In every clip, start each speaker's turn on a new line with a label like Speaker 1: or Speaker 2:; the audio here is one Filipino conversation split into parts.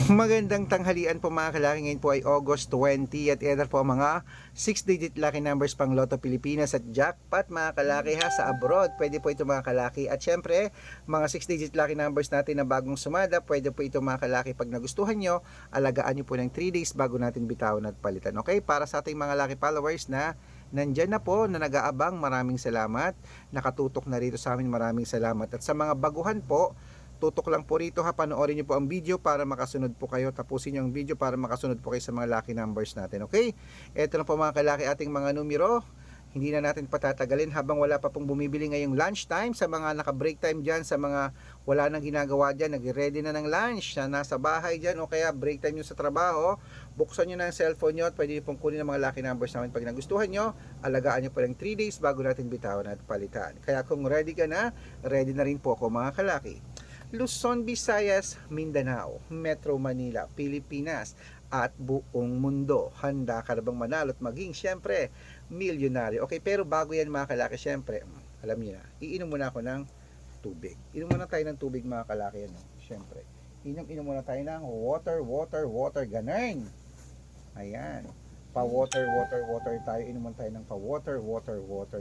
Speaker 1: Magandang tanghalian po mga kalaki. Ngayon po ay August 20 at ito po ang mga 6-digit lucky numbers pang Lotto Pilipinas at jackpot mga kalaki ha sa abroad. Pwede po ito mga kalaki. At syempre, mga 6-digit lucky numbers natin na bagong sumada, pwede po ito mga kalaki. Pag nagustuhan nyo, alagaan nyo po ng 3 days bago natin bitawan at palitan. Okay? Para sa ating mga lucky followers na nandyan na po, na nag-aabang, maraming salamat. Nakatutok na rito sa amin, maraming salamat. At sa mga baguhan po, tutok lang po rito ha, panoorin nyo po ang video para makasunod po kayo, tapusin nyo ang video para makasunod po kayo sa mga lucky numbers natin, okay? Ito na po mga kalaki ating mga numero, hindi na natin patatagalin habang wala pa pong bumibili ngayong lunch time, sa mga naka-break time dyan, sa mga wala nang ginagawa dyan, nag-ready na ng lunch, na nasa bahay dyan, o kaya break time nyo sa trabaho, buksan nyo na ang cellphone nyo at pwede pong kunin ang mga lucky numbers namin. Pag nagustuhan nyo, alagaan nyo po ng 3 days bago natin bitawan at palitan. Kaya kung ready ka na, ready na rin po ako mga kalaki. Luzon, Visayas, Mindanao, Metro Manila, Pilipinas at buong mundo. Handa ka na bang manalo at maging syempre milyonaryo? Okay, pero bago yan mga kalaki, syempre, alam niyo na, iinom muna ako ng tubig. Inom muna tayo ng tubig mga kalaki, ano? Syempre. Inom muna tayo ng water, ganun. Ayan. Pa-water tayo. Inom muna tayo ng pa-water,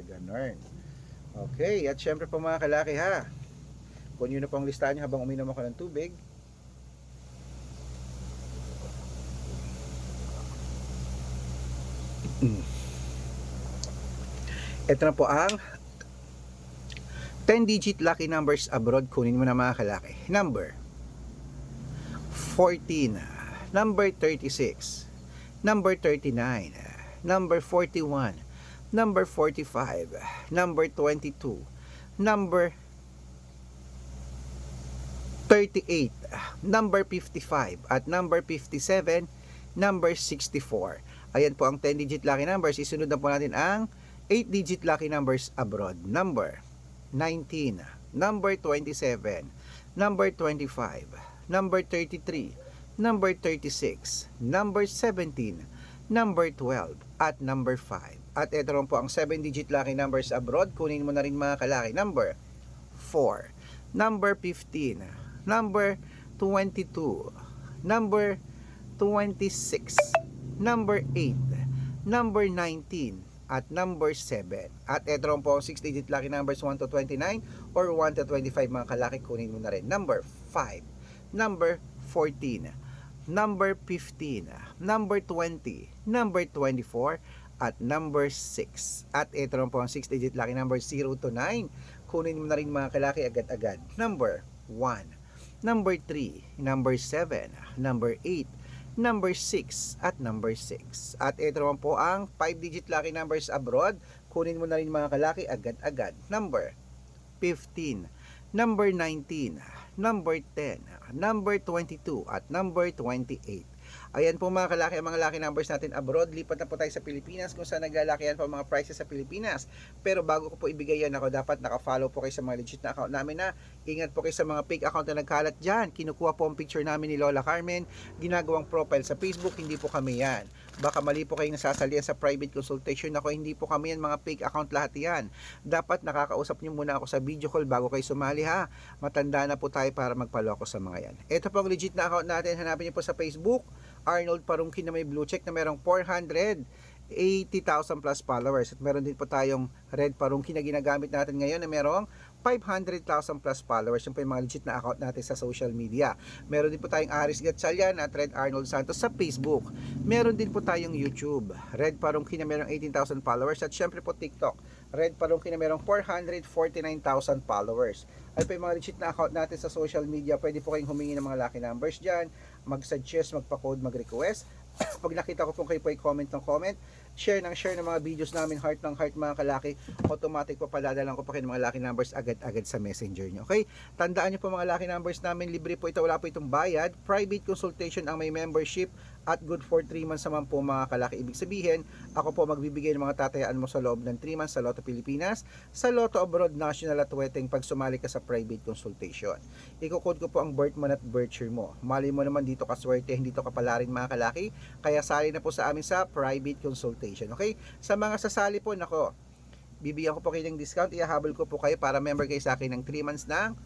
Speaker 1: ganun. Okay, at syempre pa mga kalaki ha, kung yun na pang listahan nyo habang uminom ako ng tubig. Ito na po ang 10-digit lucky numbers abroad. Kunin mo na mga kalaki. Number 14, number 36, number 39, number 41, number 45, number 22, number 38, number 55, at number 57, number 64. Ayan po ang 10-digit lucky numbers. Isunod na po natin ang 8-digit lucky numbers abroad. Number 19, number 27, number 25, number 33, number 36, number 17, number 12, at number 5. At ito rin po ang 7-digit lucky numbers abroad. Kunin mo na rin mga kalaki. Number 4, number 15, number 22, number 26, number 8, number 19, at number 7. At ito rin po ang 6-digit lucky numbers 1 to 29 or 1 to 25 mga kalaki. Kunin mo na rin. Number 5, number 14, number 15, number 20, number 24, at number 6. At ito rin po ang 6-digit lucky numbers 0 to 9. Kunin mo na rin mga kalaki agad-agad. Number 1, number 3, number 7, number 8, number 6, at number 6. At ito naman po ang 5-digit lucky numbers abroad. Kunin mo na rin mga kalaki agad-agad. Number 15, number 19, number 10, number 22, at number 28. Ayan po mga kalaki ang mga lucky numbers natin abroad. Lipat na po tayo sa Pilipinas kung saan naglalakihan po mga prices sa Pilipinas. Pero bago ko po ibigay yan, ako dapat naka-follow po kayo sa mga legit na account namin na ingat po kayo sa mga fake account na nagkalat dyan. Kinukuha po ang picture namin ni Lola Carmen, ginagawang profile sa Facebook, hindi po kami yan. Baka mali po kayong nasasalihan sa private consultation. Ako, hindi po kami yan, mga fake account lahat yan. Dapat nakakausap nyo muna ako sa video call bago kayo sumali ha. Matanda na po tayo para magpaloko sa mga yan. Ito po ang legit na account natin. Hanapin nyo po sa Facebook, Arnold Parungkin na may blue check na merong 480,000 plus followers. At meron din po tayong Red Parungkin na ginagamit natin ngayon na merong 500,000 plus followers. Yung po yung mga legit na account natin sa social media. Meron din po tayong Aris Gatchalian at Red Arnold Santos sa Facebook. Meron din po tayong YouTube, Red Parungkin na merong 18,000 followers. At syempre po TikTok, Red Parungkin na merong 449,000 followers. Ay po yung mga legit na account natin sa social media. Pwede po kayong humingi ng mga lucky numbers dyan, mag-suggest, magpa-code, mag-request. Pag nakita ko po kayo po ay comment ng comment, share ng mga videos namin, heart ng heart mga kalaki, automatic po padadalan ko pa kayo ng mga lucky numbers agad-agad sa messenger nyo. Okay? Tandaan nyo po mga lucky numbers namin, libre po ito, wala po itong bayad. Private consultation ang may membership at good for 3 months naman po mga kalaki. Ibig sabihin, ako po magbibigay ng mga tatayaan mo sa loob ng 3 months sa Lotto Pilipinas, sa Lotto Abroad National at Weteng pag sumali ka sa private consultation. Iko-code ko po ang birth month at birth year mo. Mali mo naman dito ka swerte, hindi to kapalarin mga kalaki, kaya sali na po sa amin sa private consultation. Okay? Sa mga sasali po, nako, bibigyan ko po kayo ng discount, ihahabol ko po kayo para member kayo sa akin ng 3 months ng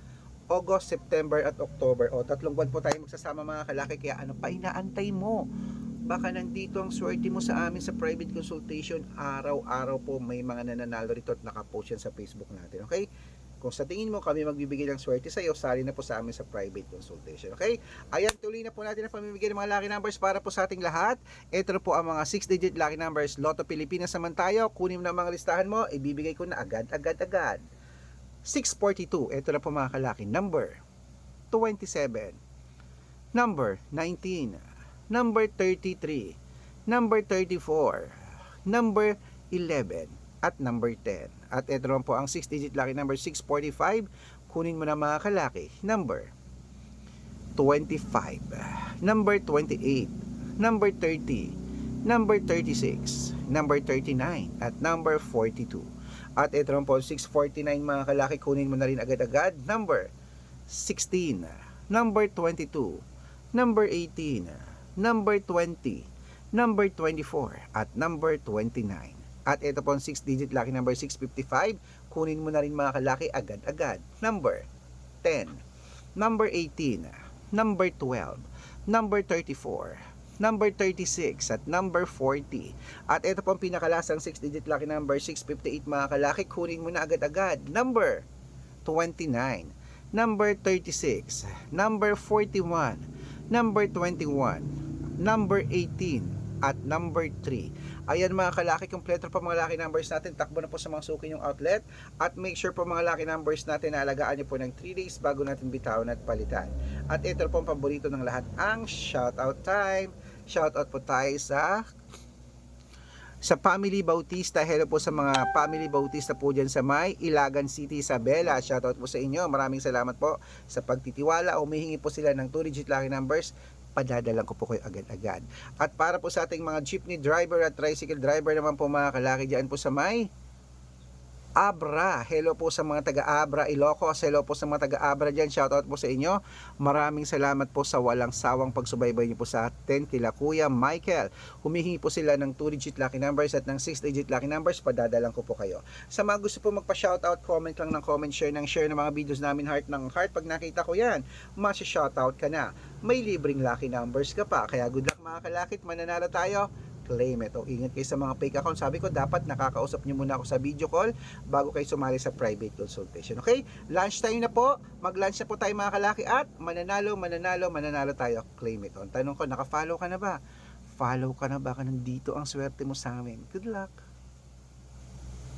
Speaker 1: August, September at October. O, 3 buwan po tayo magsasama mga kalaki, kaya ano pa inaantay mo? Baka nandito ang swerte mo sa amin sa private consultation. Araw-araw po may mga nananalo rito at nakapost yan sa Facebook natin. Okay? Kung sa tingin mo kami magbibigay ng swerte sa iyo, sali na po sa amin sa private consultation. Okay? Ayan, tuloy na po natin ang pamimigay ng mga lucky numbers para po sa ating lahat. Ito na po ang mga 6-digit lucky numbers. Lotto Pilipinas naman tayo. Kunin mo na mga listahan mo. Ibibigay ko na agad. 642. Ito na po mga kalaki. Number 27. Number 19. Number 33. Number 34. Number 11. At number 10. At ito naman po ang 6-digit lucky number 645. Kunin mo na mga kalaki. Number 25. Number 28. Number 30. Number 36. Number 39. At number 42. At ito naman po 649 mga kalaki. Kunin mo na rin agad-agad. Number 16. Number 22. Number 18. Number 20. Number 24. At number 29. At ito po ang 6-digit lucky number 655. Kunin mo na rin mga kalaki agad-agad. Number 10. Number 18. Number 12. Number 34. Number 36. At number 40. At ito po ang pinakalasang 6-digit lucky number 658 mga kalaki. Kunin mo na agad-agad. Number 29. Number 36. Number 41. Number 21. Number 18. At number 3. Ayan mga kalaki, kompleto po mga lucky numbers natin. Takbo na po sa mga suki yung outlet. At make sure po mga lucky numbers natin na alagaan nyo po ng 3 days bago natin bitawan at palitan. At ito po ang paborito ng lahat, ang shoutout time. Shoutout po tayo sa Family Bautista. Hello po sa mga Family Bautista po dyan sa may Ilagan City, Isabela. Shoutout po sa inyo. Maraming salamat po sa pagtitiwala. Humihingi po sila ng 2-digit lucky numbers. Padadalan ko po kayo agad-agad. At para po sa ating mga jeepney driver at tricycle driver naman po mga kalaki dyan po sa may Abra. Hello po sa mga taga-Abra, Ilocos. Hello po sa mga taga-Abra dyan. Shoutout po sa inyo. Maraming salamat po sa walang sawang pagsubaybay niyo po sa atin kila Kuya Michael. Humihingi po sila ng 2-digit lucky numbers at ng 6-digit lucky numbers. Padadalan ko po kayo. Sa mga gusto po magpa-shoutout, comment lang ng comment, share ng mga videos namin, heart ng heart. Pag nakita ko yan, masya-shoutout ka na. May libreng lucky numbers ka pa. Kaya good luck mga kalakit. Mananalo tayo. Claim it. O ingat kayo sa mga fake account. Sabi ko, dapat nakakausap nyo muna ako sa video call bago kayo sumali sa private consultation. Okay? Lunch time na po. Mag-lunch na po tayo mga kalaki at mananalo tayo. Claim it. O, tanong ko, naka-follow ka na ba? Follow ka na ba? Nandito ang swerte mo sa amin. Good luck.